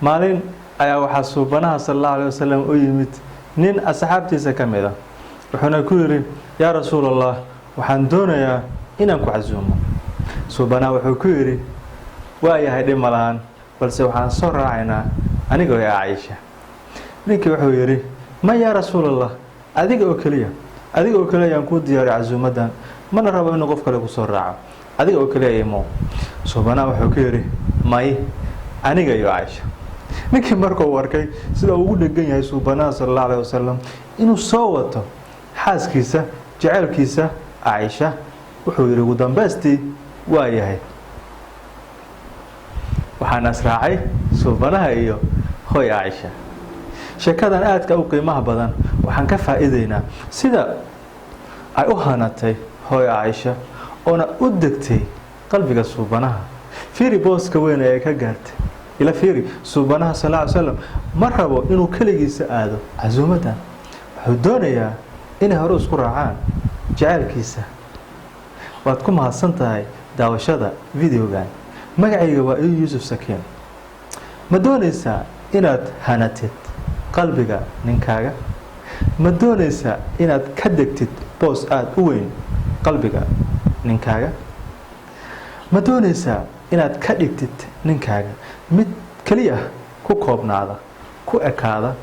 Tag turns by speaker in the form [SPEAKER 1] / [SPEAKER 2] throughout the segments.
[SPEAKER 1] maalin ayaa waxaa suubanaha sallallahu alayhi wasallam u yimid nin asxaabtiisa kamid ah wuxuuna ku yiri yaa rasuulallah waxaan doonayaa inaan ku casuumo suubanaha wuxuu ku yiri waa yahay dhimalaan balse waxaan soo raacaynaa aniga iyo Aisha ninkii wuxuu yiri ma yaa rasuulallah adiga oo kaliya aan ku diyaariyo casuumadan mana rabo in qof kale ku soo raaco adiga oo kaliya imo suubanaha wuxuu ku yiri may aniga iyo Aisha ninkii markuu warkay sida uu ugu dhagan yahay suubanaha sallallahu alayhi wasallam inuu soo wato xaaskiisa jaceelkiisa Aisha wuxuu yiri ugu dambeystii waa yahay waxaan asraacay suubanaha iyo hooy Aisha sheekadan aadka u qiimaha badan waxaan ka faa'iideynaa sida ay u hanatay hooy Aisha oo u degtay qalbiga suubanaha fiiri booska weyn ee ka gaartay ila fiiri suubanaha sallallahu alayhi wasallam ma rabo inuu kaligiisa aado casuumadan wuxuu doonayaa inay hore isku raacaan jaceelkiisa waad ku mahadsan tahay daawashada videogan magacayga waa Yuusuf Sakiin ma doonaysaa inaad hanatid qalbiga ninkaaga ma doonaysaa inaad ka degtid boos aad u weyn qalbiga ninkaaga ma doonaysaa inaad ka dhigtid ninkaaga mid kaliya ku koobnaada ku ekaada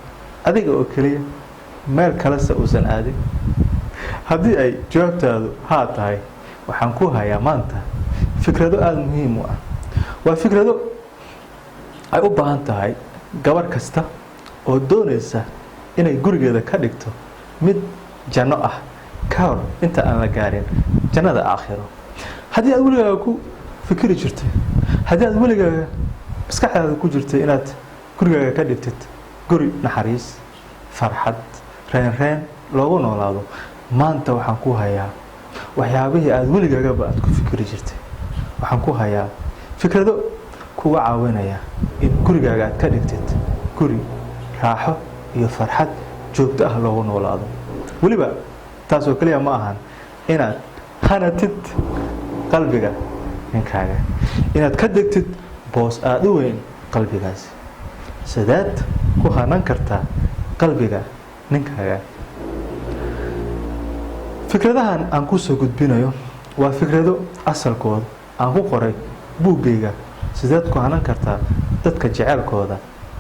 [SPEAKER 1] adiga oo kaliya meel kale uusan aadin haddii ay jawaabtaadu haa tahay waxaan ku hayaa maanta fikrado aad muhiim u ah waa fikrado ay u baahan tahay gabar kasta oo doonaysa inay gurigeeda ka dhigto mid janno ah ka hor inta aan la gaarin jannada aakhiro haddii aad weligaa ku fikiri jirtay haddii aad weligaa maskaxdaada ku jirtay inaad gurigaaga ka dhigtid guri naxariis farxad reen loogu noolaado maanta waxaan ku hayaa waxyaabihii aad weligaagaba aad ku fikiri jirtay waxaan ku hayaa fikrado kuga caawinaya in gurigaaga aad ka dhigtid guri raaxo iyo farxad joogto ah loogu noolaado waliba taas oo kaliya ma ahan inaad hanatid qalbiga ninkaaga inaad ka degtid boos aad u weyn qalbigaasi sidaad ku hanan kartaa qalbiga ninkaaga fikradahan aan ku soo gudbinayo waa fikrado asalkooda aan ku qoray buugayga sidaad ku hanan kartaa dadka jaceelkooda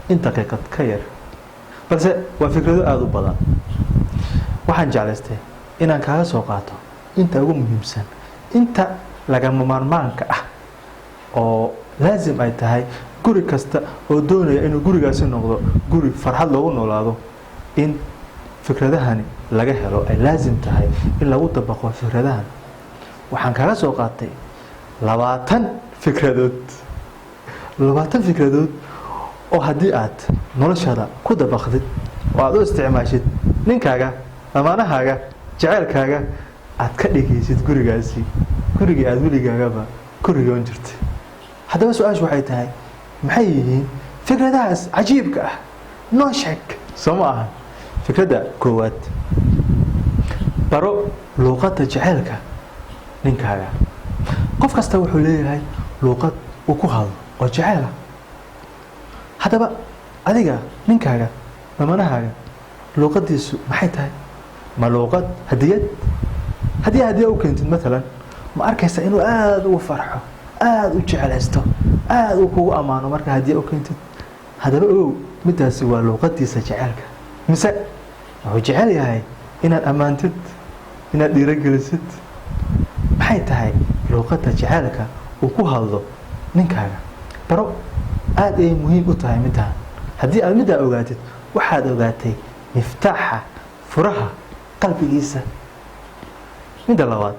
[SPEAKER 1] in daqiiqad ka yar balse waa fikrado aad u badan waxaan jeclaystay inaan kaaga soo qaato inta ugu muhiimsan inta lagama maarmaanka ah oo laazim ay tahay guri kasta oo doonaya inuu gurigaasi noqdo guri farxad loogu noolaado in fikradahani laga helo ay laazim tahay in lagu dabaqo fikradahan waxaan kaga soo qaatay 20 fikradood oo haddii aad noloshaada ku dabaqdid oo aad u isticmaashid ninkaaga amaanahaaga jaceelkaaga aad ka dhigaysid gurigaasi gurigii aad weligaagaba ku riyoon jirtay haddaba su'aashu waxay tahay maxay yihiin fikradahaas cajiibka ah noo sheeg soo ma aha fikradda koowaad baro luuqadda jaceelka ninkaaga qof kasta wuxuu leeyahay luuqad uu ku hadlo oo jaceyl ah haddaba adiga ninkaaga mamanahaaga luuqadiisu maxay tahay ma luuqad hadiyad haddii u keentid مثلا ma arkaysa inuu aad ugu farxo aad u jecelaysto aad uu kugu amaano marka haddii u keentid haddaba ogow midaasi waa luuqadiisa jaceelka mise wuxuu jecel yahay inaad amaantid inaad dhiirigelisid maxay tahay luuqadda jaceelka uu ku hadlo ninkaaga baro aad ay muhiim u tahay midaan haddii aad midaa ogaatid waxaad ogaatay miftaaxa furaha qalbigiisa midda labaad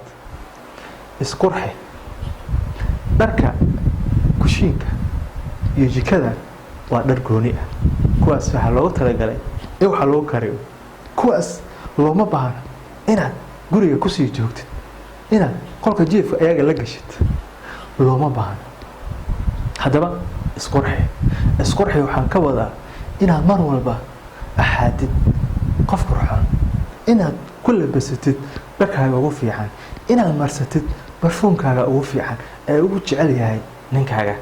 [SPEAKER 1] isqurxi dharka kushiinka iyo jikada waa dhar gooni ah kuwaas waxa loogu talagalay in waxa loo kariyo kuwaas looma baahna inaad guriga ku sii joogtid inaad qolka jiifka ayaga la gashid looma baahna haddaba isqurxi waxaan ka wadaa inaad mar walba ahaatid qof qurxoon inaad ku labasatid dharkaaga ugu fiican inaad marsatid barfuunkaaga ugu fiican ee ugu jecel yahay ninkaaga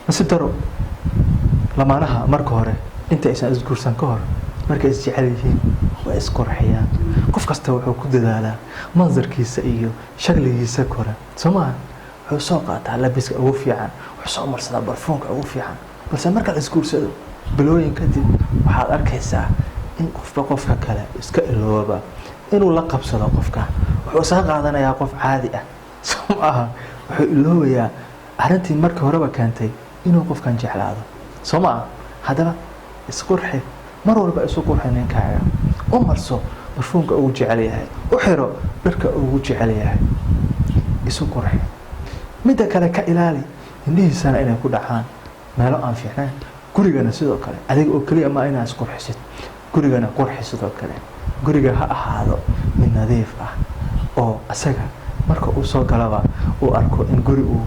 [SPEAKER 1] nasib daro lamaanaha marka hore inta aysan isguursan ka hor markay is jecel yihiin way isqurxiyaan qof kasta wuxuu ku dadaalaa manzarkiisa iyo shakligiisa kore Soomaa wuxuu soo qaataa labiska ugu fiican wuxuu soo marsadaa barfuunka ugu fiican balse marka la isguursado bilooyin kadib waxaad arkaysaa in qofka kale iska ilooba inuu la qabsado qofka wuxuu soo qaadanayaa qof caadi ah Soomaa wuxuu iloobayaa arrintii markii horeba keentay inuu qofkan jeclaado Soomaa hadaba isqurxi mar walba isu qurxi ninkaaga u marso barfuunka ugu jecel yahay u xiro dharka ugu jecel yahay isu qurxi midda kale ka ilaali indhihiisana inay ku dhacaan meelo aan fiicnayn gurigana sidoo kale adiga oo kaliya ma inaad isqurxisid gurigana qurxi sidoo kale guriga ha ahaado mid nadiif ah oo asaga marka uu soo galaba uu arko in guri uu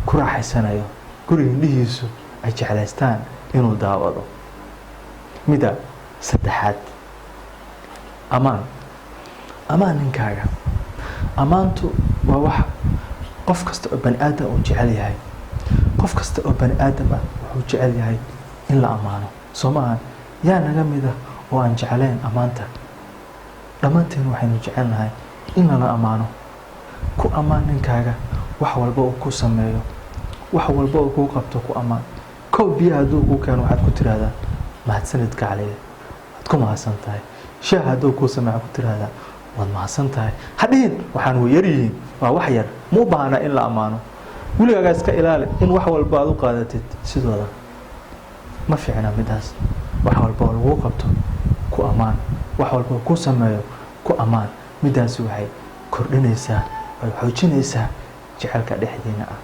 [SPEAKER 1] ku raaxaysanayo guriga indhihiisu ay jeclaystaan inuu daawado mida saddexaad amaan ninkaaga amaantu waa wax qof kasta oo bani aadam uu jecel yahay qof kasta oo bani aadam ah wuxuu jecel yahay in la amaano Soomaa yaa naga mid ah oo aan jecelayn amaanta dhammaanteen waxaynu jecelnahay in la amaano ku amaan ninkaaga wax walba uu ku sameeyo wax walba uu ku qabto ku amaan koob biyo hadduu ku keeno waxaad ku tiraahdaa mahadsanid gacaliye waad ku mahadsan tahay shaah hadduu ku sameeyo ku tiraahdaa waad mahadsan tahay hadhiin waxaan way yar yihiin waa wax yar mu baahna in la amaano weligaa iska ilaali in wax walba aad u qaadatid sidooda ma fiicna midaas wax walba oo lagu qabto ku amaan wax walba oo ku sameeyo ku amaan midaas waxay kordhinaysaa way xoojinaysaa jecelka dhexdeena ah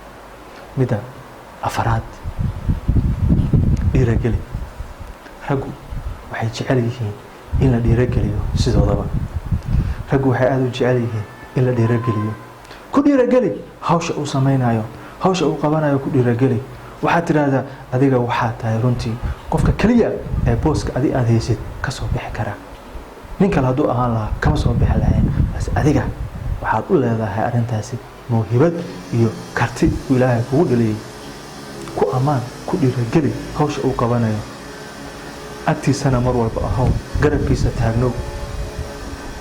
[SPEAKER 1] mida afaraad dhiirageli raggu waxay jecel yihiin in la dhiirageliyo sidoodaba raggu waxay aad u jecel yihiin in la dhiirageliyo ku dhiirageli hawsha uu samaynayo hawsha uu qabanayo ku dhiirageli waxaad tiraahdaa adiga waxaa tahay runtii qofka kaliya ee booska aad haysid ka soo bixi kara nin kale hadduu ahaan lahaa kama soo bixi lahayn bas adiga waxaad u leedahay arrintaasi mawhibad iyo karti uu Ilaahay kugu dhaliyay ku amaan ku dhiirageli hawsha uu qabanayo agtiisana mar walba ahow garabkiisa taagnow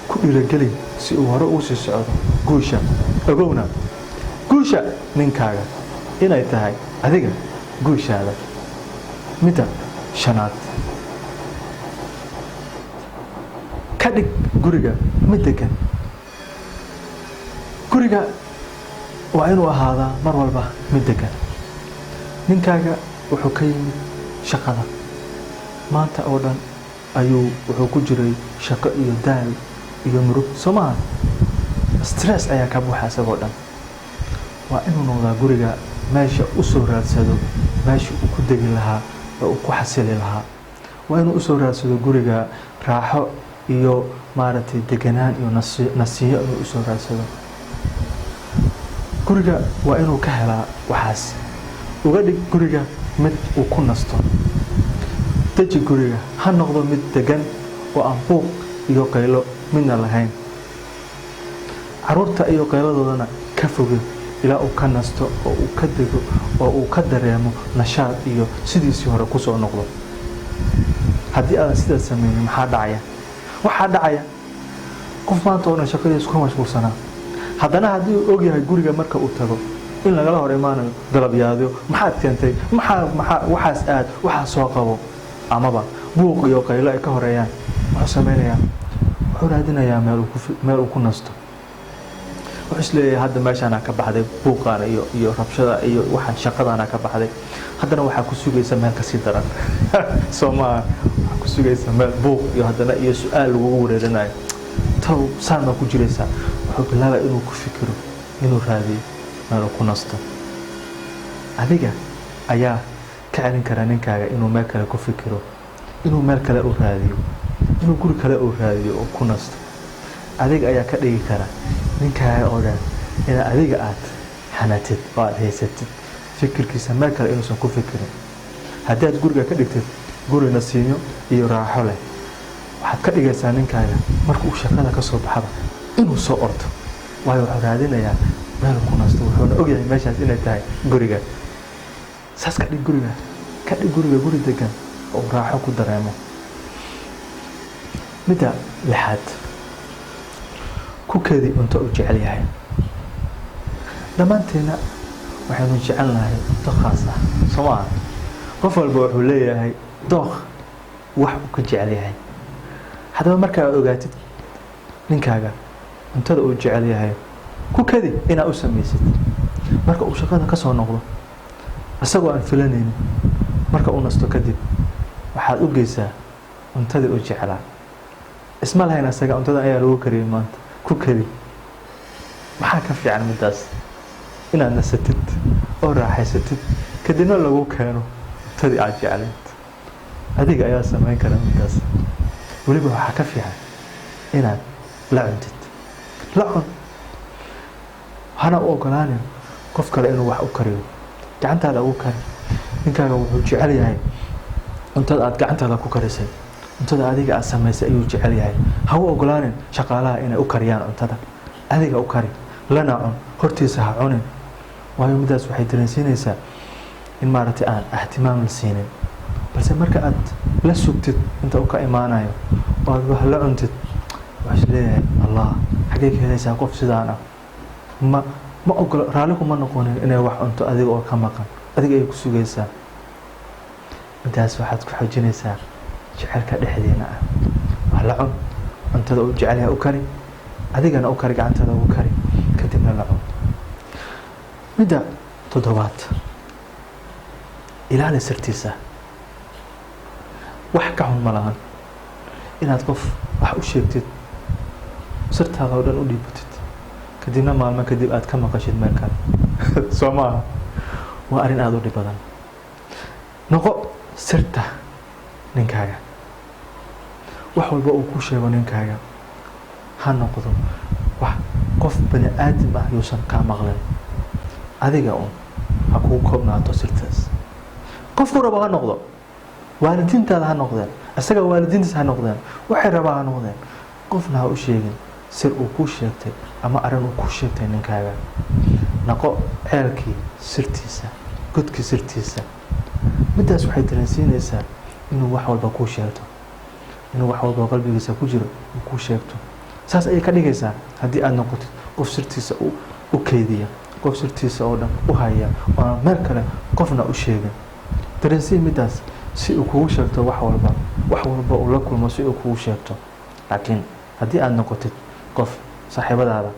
[SPEAKER 1] ku dhiirageli si uu hore u sii socdo guusha ogowna guusha ninkaaga inay tahay adiga guushaada mida shanaad ka dhig guriga mid degan guriga waa inuu ahaadaa mar walba mid degan ninkaaga wuxuu ka yimid shaqada maanta oo dhan ayuu wuxuu ku jiray shaqo iyo daal iyo murug Soomaa stress ayaa ka buuxa isagoo dhan waa inuu noqdaa guriga meesha u soo raadsado meesha uu ku degi lahaa oo uu ku xasili lahaa waa inuu u soo raadsado guriga raaxo iyo maaragtay deganaan iyo nasiyo inuu u soo raadsado guriga waa inuu ka helaa waxaas uga dhig guriga mid uu ku nasto deji guriga ha noqdo mid degan oo aan buuq iyo qaylo midna lahayn caruurta iyo qayladoodana ka foge ilaa uu ka nasto oo uu ka dego oo uu ka dareemo nashaad iyo sidiisii hore ku soo noqdo haddii aad sidaas sameeyay maxaa dhacaya waxaa dhacaya qof maanta oo shaqadiisa ku mashquulsanaa haddana haddii uu ogyahay guriga marka uu tago in lagala hor imaanayo dalabyaado maxaad keentay waxaas aad waxaa soo qabo amaba buuq iyo qaylo ay ka horeeyaan wuxuu samaynayaa wuxuu raadinayaa meel uu ku nasto wuxuu isleeyahay hadda meeshaana ka baxday buuqaana iyo rabshada iyo waxaan shaqadaana ka baxday haddana waxaa ku sugaysa meel kasii daran Soomaa waxaa ku sugaysa meel buuq iyo haddana iyo su'aal lagu wareerinayo taw saan ku jiraysaa wuxuu bilaabaa inuu ku fikiro inuu raadiyo meel ku nasto adiga ayaa ka celin kara ninkaaga inuu meel kale ku fikiro inuu meel kale u raadiyo inuu guri kale u raadiyo oo ku nasto adiga ayaa ka dhigi kara ninkaaga oo dhan in adiga aad xanatid oo aad haysatid fikirkiisa meel kale inuusan ku fikirin haddii aad guriga ka dhigtid guri nasiinyo iyo raaxo leh waxaad ka dhigaysaa ninkaaga marka uu shaqada ka soo baxaba inuu soo ordo waayo wuxuu raadinayaa meel ku nasto wuxuuna ogyahay meeshaas inay tahay guriga saas ka dhig guriga ka dhig guriga guri degan oo raaxo ku dareemo. midda lixaad, ku kedi cunto uu jecel yahay. dhammaanteena waxaynu jecelnahay cunto khaas ah soo maaha. qof walba wuxuu leeyahay dooq wax uu ka jecel yahay. haddaba markaa ogaatid ninkaaga cuntada uu jecel yahay, ku kedi inaad u samaysid. marka uu shaqada ka soo noqdo isagoo aan filanaynin, marka uu nasto kadib waxaad u geysaa cuntadii uu jeclaa. isma lahayn asaga cuntada ayaa lagu kariyay maanta, ku kedi. waxaa ka fiican midaas inaad nasatid oo raaxaysatid, kadibna lagu keeno cuntadii aad jeclayd. adiga ayaa samayn kara midaas. weliba waxaa ka fiican inaad la cuntid. la cun, hana u ogolaanin qof kale inuu wax u kariyo. gacantaada ugu kari. ninkaaga wuxuu jecel yahay cuntada aad gacantaada ku karisay, cuntada adiga aad samaysay ayuu jecel yahay. ha u ogolaanin shaqaalaha inay u kariyaan cuntada. adiga u kari, lana cun, hortiisa ha cunin. waayo midaas waxay dareensiinaysaa in maaragtay aan ihtimaam la siinin. balse marka aad la sugtid inta uu ka imaanayo oo aad wax la cuntid, waxaad leeyahay allah xagee ka helaysaa qof sidaan ah. ma ogolo, raalli kuma noqonin inay wax cunto adiga oo ka maqan. adiga ay ku sugaysaa. midaas waxaad ku xoojinaysaa jecelka dhexdeena ah. wax la cun, cuntada uu jecel yahay u kari, adigana u kari, gacantada ugu kari, kadibna la cun. midda toddobaad, ilaali sirtiisa. wax ka xun ma lahan inaad qof wax u sheegtid, sirtaada oo dhan u dhiibatid, kadibna maalmo kadib aad ka maqashid meel kale. soo maaha. waa arrin aada u dhib badan. noqo sirta ninkaaga. wax walba uu ku sheego ninkaaga ha noqdo wax qof bani aadam ah yuusan kaa maqlin. adiga un ha kuu koobnaato sirtaas. qofku rabo ha noqdo, waalidiintaada ha noqdeen, isaga waalidiintiisa ha noqdeen, waxay rabaa ha noqdeen. qofna ha u sheegin sir uu kuu sheegtay ama arrin uu kuu sheegtay ninkaaga. noqo ceelkii sirtiisa, godkii sirtiisa. midaas waxay dareensiinaysaa inuu wax walba kuu sheegto, inuu wax walba qalbigiisa ku jiro uu kuu sheegto. saas ayay ka dhigaysaa haddii aad noqotid qof sirtiisa u keydiya, qof sirtiisa oo dhan u haya, oo aan meel kale qofna u sheegin. dareensiin midaas si uu kugu sheegto wax walba uu la kulmo si uu kugu sheegto. laakiin haddii aad noqotid qof saaxiibadaada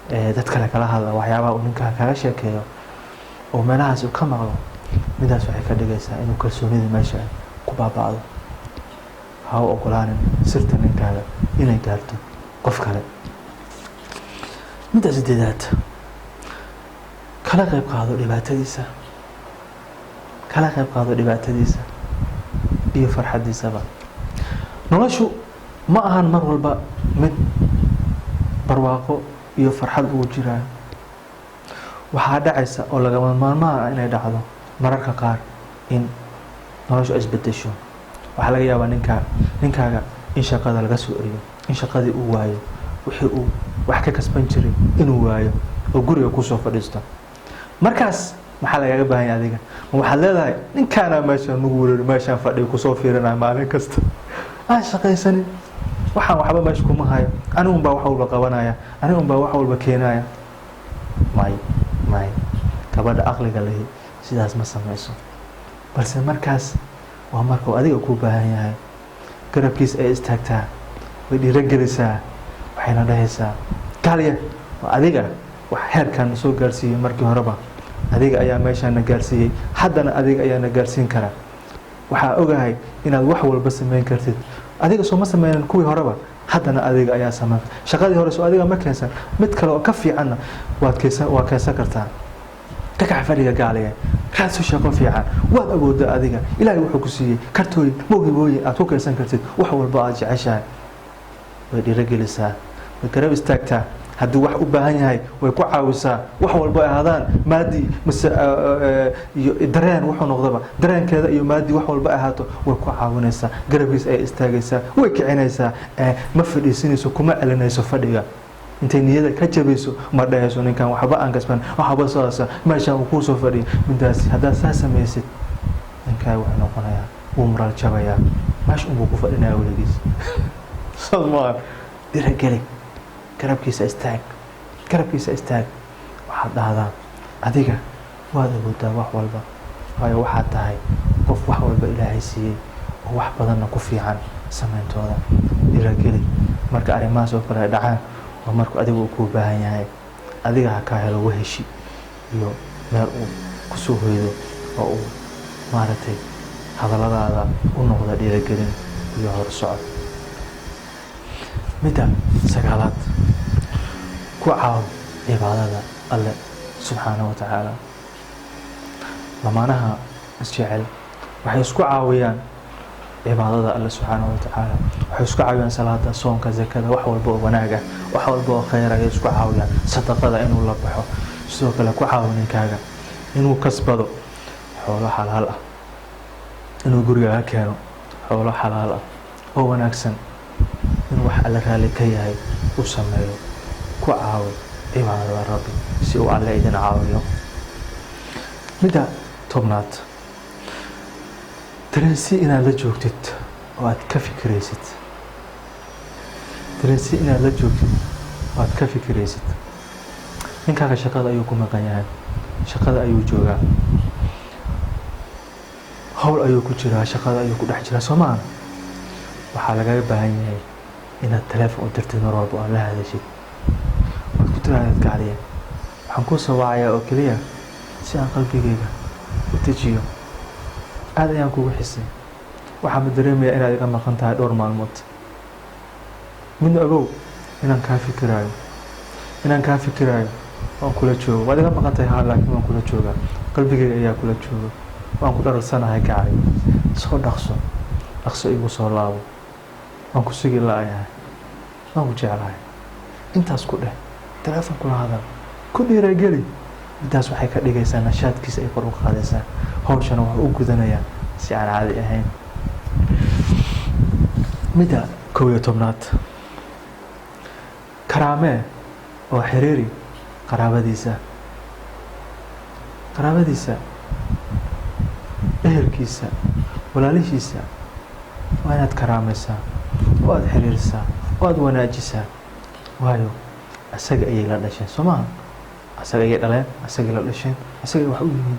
[SPEAKER 1] dad kale kala hadla waxyaabaha uu ninkaa kaga sheekeeyo oo meelahaas uu ka maqlo, midaas waxay ka dhigaysaa inuu kalsoonida meesha ku baaba'do. ha u ogolaanin sirta ninkaaga inay gaarto qof kale. midda sideedaad, kala qayb qaado dhibaatadiisa. kala qayb qaado dhibaatadiisa iyo farxadiisaba. noloshu ma ahan mar walba mid barwaaqo iyo farxad ugu jiraan. waxaa dhacaysa oo lagama maarmaan ah inay dhacdo mararka qaar in noloshu ay isbedesho. waxaa laga yaabaa ninkaaga in shaqada laga soo eriyo, in shaqadii uu waayo, wixii uu wax ka kasban jiray inuu waayo oo guriga kusoo fadhiisto. markaas maxaa lagaga baahan yahay adiga? waxaad leedahay ninkaana meeshaan nagu weeraro, meeshaan fadhiyo kusoo fiirinaya maalin kasta, aan shaqaysanin, waxaan waxba meesha kuma hayo, anigun baa wax walba qabanaya, anigun baa wax walba keenaya. may gabadha aqliga lahi sidaas ma samayso. balse markaas waa marka uu adiga ku baahan yahay. garabkiisa ay istaagtaa, way dhiirogelisaa, waxayna dhahaysaa kaliya waa adiga wax heerkan soo gaarsiiyey. markii horeba adiga ayaa meeshaana gaarsiiyey, haddana adiga ayaana gaarsiin kara. waxaa ogahay inaad wax walba samayn kartid. adiga soo ma sameynan kuwii horeba, haddana adiga ayaa samayn. shaqadii hore soo adiga ma keensan, mid kale oo ka fiicanna waa keensan kartaa. ka kac fadhiga gaaliya, raadso shaqo fiican, waad awoodaa adiga. ilaahay wuxuu ku siiyey kartooyin, mawhibooyin aad ku keensan kartid wax walba aad jeceshahay. way dhiirogelisaa, way garab istaagtaa. haddii wax u baahan yahay way ku caawisaa. wax walba ay ahaadaan maadi mise iyo dareen wuxuu noqdaba, dareenkeeda iyo maadi wax walba ay ahaato way ku caawinaysaa. garabkiis ay istaagaysaa, way kicinaysaa. ma fadhiisinayso, kuma celinayso fadhiga. intay niyada ka jabayso ma dhahayso ninkan waxba aan kasban, waxba saasa meeshaan uu ku soo fadhiyo. midaas haddaad saa samaysid, ninka ninkaaga wuxuu noqonayaa wuu mural jabayaa meesha unbuu ku fadhinaya weligiis sodmaa dhiirageli garabkiisa istaag waxaad dhahdaa adiga waad awoodaa wax walba waayo waxaad tahay qof wax walba ilaahay siiyey oo wax badanna ku fiican samayntooda dhiirageli marka arrimahaas oo kale ay dhacaan waa markuu adiga uu kuu baahan yahay adiga ha kaa helo waheshi iyo meel uu ku soo hoydo oo uu maaragtay hadalladaada u noqda dhiiragelin iyo horsocod midda sagaalaad ku caaw cibaadada alle subxaanahu watacaala lamaanaha isjecel waxay isku caawiyaan cibaadada alle subxaanahu watacaala waxay isku caawiyaan salaada soonka zakada wax walba oo wanaaga wax walba oo khayr ayay isku caawiyaan sadaqada inuu la baxo sidoo kale ku caawi ninkaaga inuu kasbado xoolo xalaal ah inuu guriga keeno xoolo xalaal ah oo wanaagsan in wax alla raali ka yahay u sameeyo ku caawi cibaadada rabbi si uu alle idin caawiyo midda tobnaad dareensi inaad la joogtid oo aad ka fikiraysid ninkaaga shaqada ayuu ku maqan yahay shaqada ayuu joogaa hawl ayuu ku jiraa shaqada ayuu ku dhex jiraa soo maaha waxaa lagaga baahan yahay inaad teleefon u dirtid mar walba oo la hadashid waad ku tiraahdaad gacdiya waxaan kuu soo wacayaa oo keliya si aan qalbigayga u dejiyo aad ayaan kugu xisay waxaa ma dareemayaa inaad iga maqan tahay dhowr maalmood midna ogow inaan kaa fikiraayo waan kula joogo waad iga maqan tahay haa laakiin waan kula joogaa qalbigayga ayaa kula jooga waan ku dhararsanahay gacay soo dhaqso igu soo laabo waan ku sugi la'ayahay waan ku jeclahay intaas ku dheh teleefon kula hadal ku dhiirageli midaas waxay ka dhigaysaa nashaadkiisa ay kor u qaadaysaa hawshana waa u gudanayaa si aan caadi ahayn midda 11aad karaamee oo xiriiri qaraabadiisa ehelkiisa walaalihiisa waa inaad karaamaysaa oo aad xiriirisaa oo aad wanaajisaa waayo asaga ayay la dhasheen soo maaha asaga ayay dhaleen asagay la dhasheen asagay wax u yihiin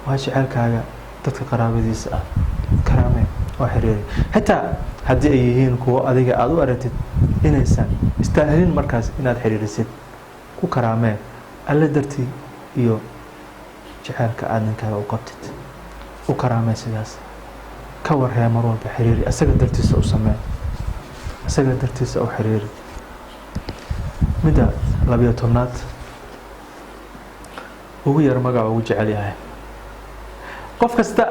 [SPEAKER 1] waa jecelkaaga dadka qaraabadiisa ah karaamee oo xiriiri xitaa haddii ay yihiin kuwo adiga aada u aragtid inaysan istaahilin markaas inaad xiriirisid ku karaamee alle dartii iyo jecelka aad ninkaaga u qabtid u karaamee sidaas ka warhee mar walba xiriiri asaga dartiisa u samee asaga dartiisa u xiriiri midda 12aad ugu yar magaca ugu jecel yahay qof kasta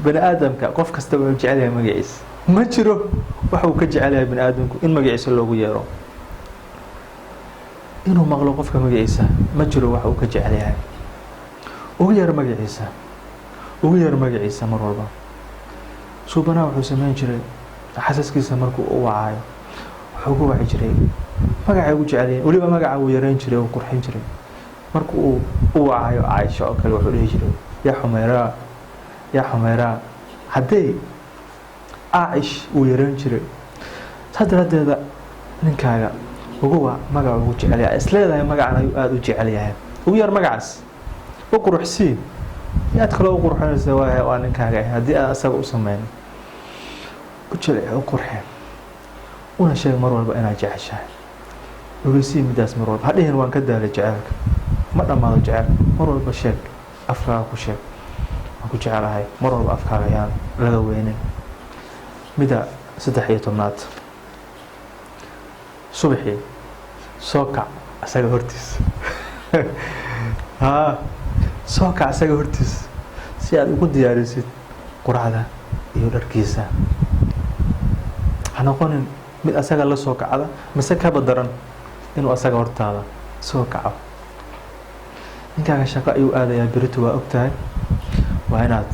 [SPEAKER 1] bani aadamka qof kasta wuu jecel yahay magaciisa ma jiro waxa uu ka jecel yahay bani aadamku in magaciisa loogu yeero inuu maqlo qofka magaciisa ma jiro waxa uu ka jecel yahay ugu yar magaciisa mar walba suubanaha wuxuu samayn jiray xasaskiisa markuu u wacayo wuxuu ku waci jiray magaca ugu jecel yahay weliba magaca uu yareyn jiray uu qurxin jiray markuu u wacayo Caaisha oo kale wuxuu dhihi jiray yaa Xumayraa haddii Caa'ish uu yareyn jiray haddana ninkaaga ugu magaca ugu jecel yahay isleedahay magacan ayuu aad u jecel yahay ugu yar magacaas u quruxsii yaad kale u qurxinaysa waa ninkaaga haddii aad asaga u sameyn u jecel u qurxin una sheeg mar walba inaad jeceshahay ogeysii midaas mar walba hadhihin waan ka daalay jecelka ma dhammaado jecelka mar walba sheeg afkaaga ku sheeg waan ku jecelahay mar walba afkaaga ayaan laga weynin midda 13aad subaxii soo kac asaga hortiisa soo kac asaga hortiisa si aad ugu diyaarisid quraacda iyo dharkiisa ha noqonin mid asaga la soo kacda mise ka badaran inuu asaga hortaada soo kaco ninkaaga shaqo ayuu aadayaa beritu waa ogtahay waa inaad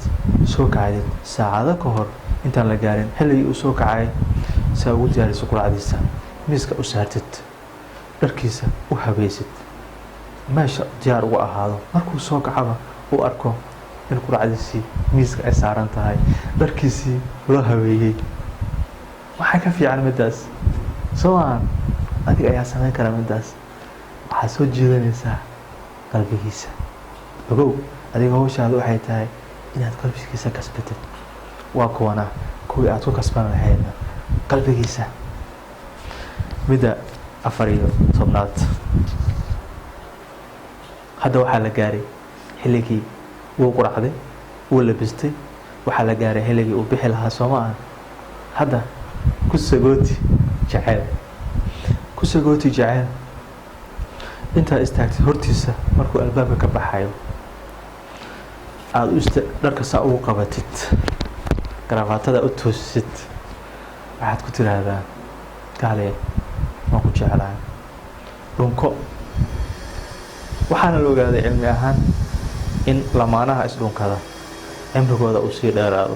[SPEAKER 1] soo kacdid saacado ka hor intaan la gaarin xilligii uu soo kacay si aad ugu diyaarisid quraacdiisa miiska u saartid dharkiisa u habaysid meesha diyaar ugu ahaado markuu soo kacaba uu arko in quraacdiisii miiska ay saaran tahay dharkiisii loo habeeyey waxaa ka fiican midaas soo aan adiga ayaa samayn kara midaas waxaa soo jiidanaysaa qalbigiisa ogow adiga hawshaadu waxay tahay inaad qalbigiisa kasbatid waa kuwana kuwii aad ku kasban lahaydna qalbigiisa midda 14 hadda waxaa la gaaray xilligii wuu quraacday wuu labistay waxaa la gaaray xilligii uu bixi lahaa sooma ah hadda ku sagooti jacayl intaa istaagtay hortiisa markuu albaabka ka baxayo aad dharka saa ugu qabatid garafaatada u toosid waxaad ku tiraahdaa kaale waan ku jeclahay dhunko waxaana la ogaaday cilmi ahaan in lamaanaha isdhunkada cimrigooda uu sii dheeraado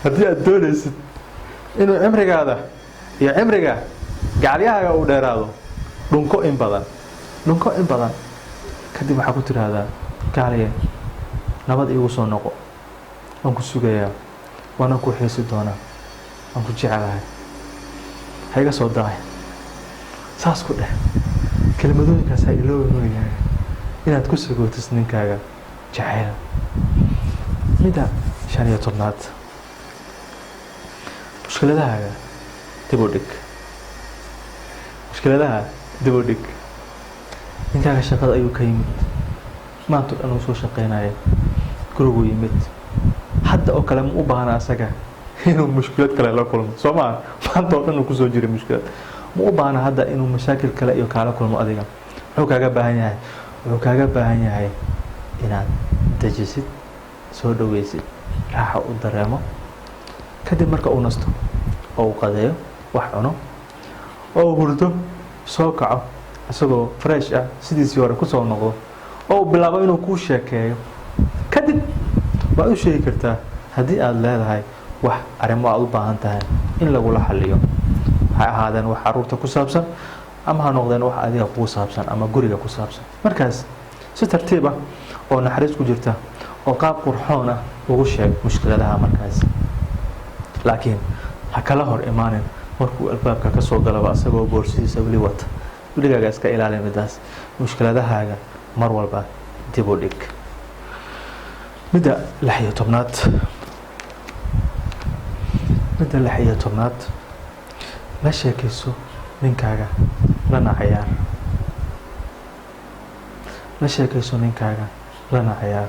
[SPEAKER 1] haddii aad doonaysid inuu cimrigaada iyo cimriga gacalyahaaga uu dheeraado dhunko in badan kadib waxaa ku tiraahdaa kaaliye nabad iigu soo noqo waan ku sugayaa waana ku xiisi doonaa waan ku jecelahay ha iga soo daay saas ku dheh kelmadooyinkaas ha iloobi mooyaane inaad ku sagootis ninkaaga jacayl midda 15 mushkiladahaaga dib u dhig ninkaaga shaqada ayuu ka yimid maanta dhan uu soo shaqaynaya gurigu yimid hadda oo kale ma u baahna asaga inuu mushkilad kale la kulmo soo maa maanta oo dhan uu kusoo jiray mushkilad ma u baahna hadda inuu mashaakil kale iyo kaala kulmo adiga wuxuu kaaga baahan yahay inaad dejisid soo dhaweysid raaxa u dareemo kadib marka uu nasto oo uu qadeeyo wax cuno oo uu hurdo soo kaco isagoo fresh ah sidiisii hore ku soo noqdo oo uu bilaabo inuu kuu sheekeeyo kadib waad u sheegi kartaa haddii aad leedahay wax arrimo aad u baahan tahay in lagula xalliyo waxay ahaadeen wax carruurta ku saabsan ama ha noqdeen wax adiga kuu saabsan ama guriga ku saabsan markaas si tartiib ah oo naxariis ku jirta oo qaab qurxoon ah ugu sheeg mushkiladaha markaas laakiin ha kala hor imaanin markuu albaabka ka soo galaba asagoo boorsidiisa weli wata weligaaga iska ilaali midaas mushkiladahaaga mar walba dib u dhig midda 16 la sheekayso ninkaaga lana cayaar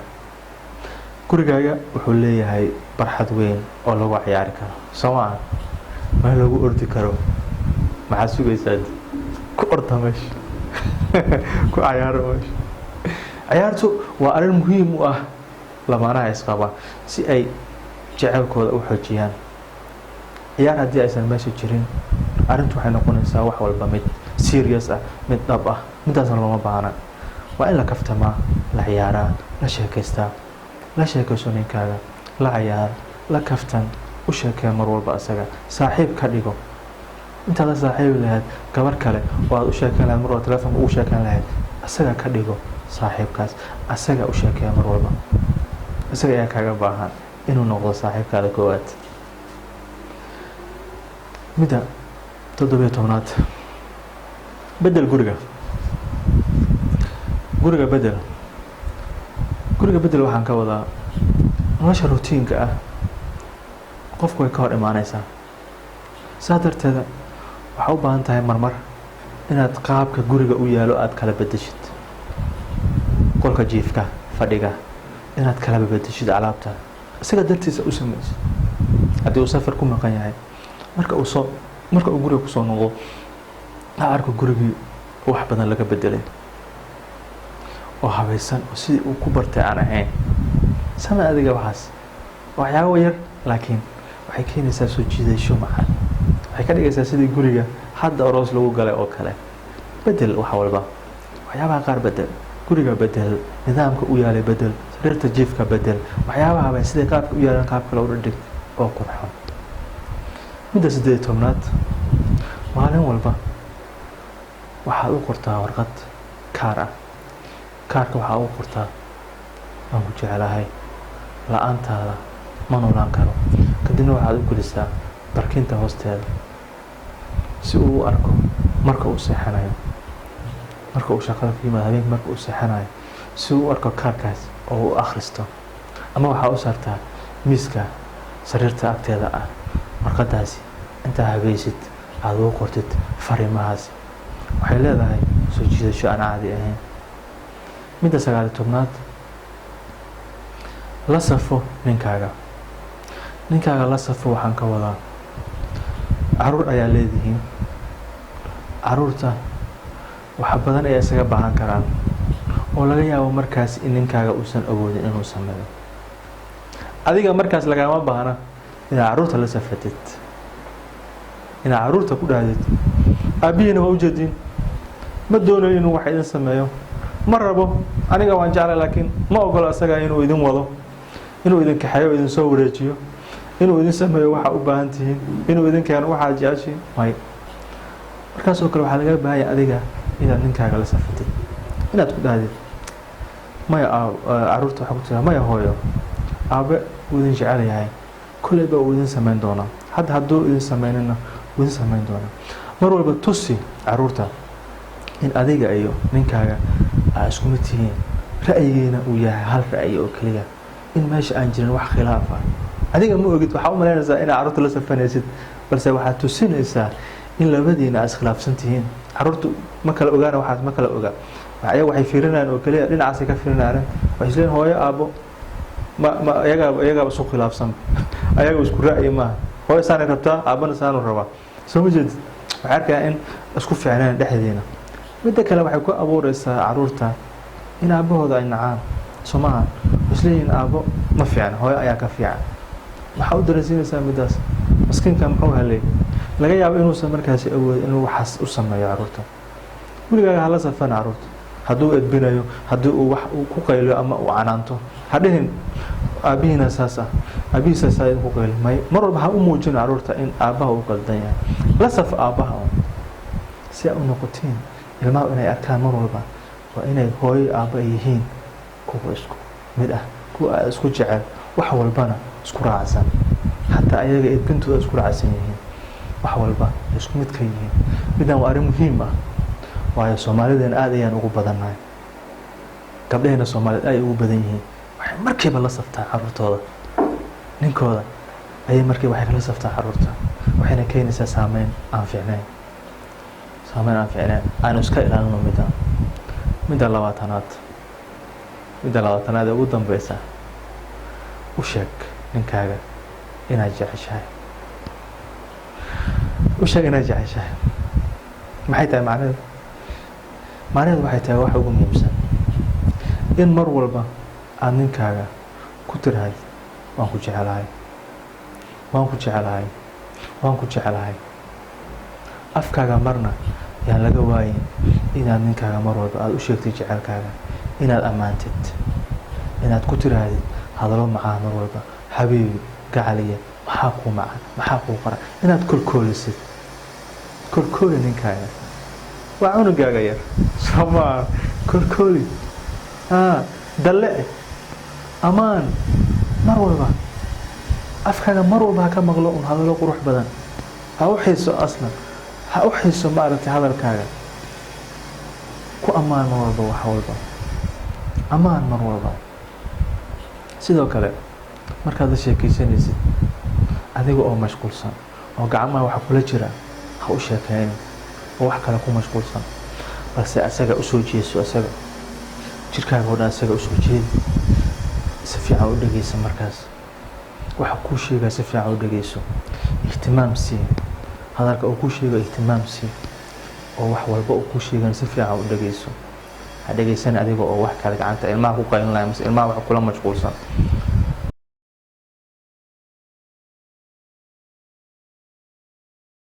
[SPEAKER 1] gurigaaga wuxuu leeyahay barxad weyn oo lagu ciyaari karo soo ma aha meel lagu ordi karo maxaa sugaysaa ku orda meesha ku cayaaro meesha ciyaartu waa arrin muhiim u ah lamaanaha isqaba si ay jacaylkooda u xoojiyaan ciyaar haddii aysan meesha jirin arrintu waxay noqonaysaa wax walba mid serious ah mid dhab ah midaasna looma baahna waa in la kaftamaa la ciyaaraa la sheekaystaa la sheekayso ninkaaga la ciyaar la kaftan u sheekee mar walba asaga saaxiib ka dhigo intaad la saaxiibi lahayd gabar kale oo aad u sheekeyn lahayd mar walba telefoonka ugu sheekeyn lahayd asaga ka dhigo saaxiibkaas asaga u sheekee mar walba asaga ayaa kaaga baahan inuu noqdo saaxiibkaada koowaad midda 17 bedel guriga bedel waxaan ka wadaa nolosha routiinka ah qofku way ka hor imaanaysaa saa darteeda waxaa u baahan tahay marmar inaad qaabka guriga u yaalo aad kala bedeshid qolka jiifka fadhiga inaad kala bedeshid alaabta isaga dartiisa u samaysid haddii uu safar ku maqan yahay marka uu guriga kusoo noqdo ha arko gurigii wax badan laga bedelay oo habaysan oo sidii uu ku bartay aan ahayn sama adiga waxyaabo yar laakiin waxay keenaysaa soo jiidasho macaan waxay ka dhigaysaa sidii guriga hadda aroos lagu galay oo kale bedel wax walba waxyaabaha qaar bedel guriga bedel nidaamka u yaalay bedel sariirta jiifka bedel waxyaabaha bay sidii qaabka u yaalaan qaab kale u dhig oo qurxoon midda 18 maalin walba waxaad u qortaa warqad kaar ah kaarka waxaa u qortaa waan ku jecelahay la-aantaada ma noolaan karo. kadibna waxaad u gelisaa barkinta hoosteeda si uu u arko marka uu seexanayo, marka uu shaqada ku yimaado habeenkii marka uu seexanayo, si uu u arko kaarkaas oo uu akhristo. ama waxaa u saartaa miiska sariirta agteeda ah warqadaasi, intaa habaysid aad ugu qortid fariimahaasi. waxay leedahay soo jiidasho aan caadi ahayn. midda 19aad, la safo ninkaaga. ninkaaga la safo waxaan ka wadaa caruur ayaa leedihiin. caruurta waxa badan ay isaga baahan karaan oo laga yaabo markaas in ninkaaga uusan awoodin inuu sameeyo. adiga markaas lagama baahna inaad caruurta la safatid, inaad caruurta ku dhahdid aabihiina waa u jeedin, ma doonayo inuu wax idin sameeyo, ma rabo, aniga waan jeclay laakiin ma ogolo asaga inuu idin wado, inuu idin kaxeeyo, idin soo wareejiyo, inuu idin sameeyo waxa u baahan tihiin, inuu idin keeno waxa aad jeceshiin. may markaas oo kale waxaa laga baahanyaa adiga inaad ninkaaga la safatid, inaad ku dhahdid maya caruurta waxa ku tira maya hooyo, aabe wuu idin jecel yahay, kolleyba uu idin samayn doonaa, hadda hadduu idin samaynina wuu idin samayn doonaa. mar walba tusi caruurta in adiga iyo ninkaaga aa isku mid tihiin, ra'yigiina uu yahay hal ra'yi oo keliya, in meesha aan jirin wax khilaaf ah. adiga ma ogid, waxaa u malaynaysaa inaad caruurta la safanaysid, balse waxaad tusinaysaa in labadiina aad iskhilaafsan tihiin. caruurtu ma kala ogaana, waxaas ma kala oga. ayaga waxay fiirinayaan oo keliya dhinacaasay ka fiirinayaan, waxay isleeyihin hooyo aabo iyagaaba isku khilaafsan, ayaga isku ra'yi maaha. hooyo saanay rabtaa, aabana saanuu rabaa, soo ma jeedid. waxay arkayaan in isku fiicnaan dhexdeena. midda kale waxay ku abuureysaa caruurta in aabahooda ay nacaan, soo maaha. isleeyihiin aabo ma fiicna, hooyo ayaa ka fiican. maxaa u dareensiinaysaa middaas? maskiinka muxuu helay? laga yaabo inuusan markaasi awood inuu waxaas u sameeyo caruurta. weligaaga hala safan caruurta. hadduu edbinayo, haddii uu wax ku qayliyo ama uu canaanto, ha dhihin aabihiina saas ah, aabihiisa saa ku qayli. may mar walba ha u muujin caruurta in aabbaha uu qaldan yahay. la saf aabbaha si ay u noqotiin ilmaha inay arkaan mar walba waa inay hooyo aabba ay yihiin kuwa isku mid ah, kuwa isku jecel, wax walbana isku raacsan. xataa ayaga edbintooda isku raacsan yihiin, wax walba isku mid ka yihiin. midan waa arrin muhiim ah, waayo Soomaalideena aad ayaan ugu badannahay. gabdhaheena Soomaaliyeed ay ugu badan yihiin, waxay markiiba la saftaa caruurtooda, ninkooda ayay markiiba waxay kala saftaa caruurta. waxayna keenaysaa saameyn aan fiicnayn, aanu iska ilaalino midaan. midda 20aad ee ugu dambeysa, u sheeg ninkaaga inaad jeceshahay. u sheeg inaad jeceshahay. maxay tahay macnaheedu? macnaheedu waxay tahay wax ugu muhiimsan in mar walba aad ninkaaga ku tiraahdo waan ku jecelahay, waan ku jecelahay, waan ku jecelahay. afkaaga marna yaan laga waayin inaad ninkaaga mar walba aad u sheegtid jecelkaaga, inaad ammaantid, inaad ku tirahdid hadallo macaan mar walba, habiibi, gacaliya, maxaa kuu macaan, maxaa kuu qara, inaad kolkoolisid. kolkooli ninkaaga, waa cunugaaga yar, soo maa. kolkooli, dalle, ammaan mar walba. afkaaga mar walba ha ka maqlo un hadallo qurux badan, ha u xiiso aslan, ha u xiiso maaragtay hadalkaaga. ku ammaan mar walba, wax walba ammaan mar walba. sidoo kale markaad la sheekaysanaysid adiga oo mashquulsan oo gacmaha waxa kula jira, ha u sheekaynin oo wax kale ku mashquulsan, balse asaga u soo jeeso, asaga jirkaaga oo dhan asaga u soo jeedi. si fiican u dhageyso markaas waxa kuu sheegaya, si fiican u dhageyso, ihtimaam sii hadalka uu kuu sheegayo, ihtimaam sii oo wax walba uu kuu sheegayo si fiican u dhageyso. ha dhageysan adiga oo wax kale gacanta ilmaha ku qaylinaya, mise ilmaha wax kula mashquulsan.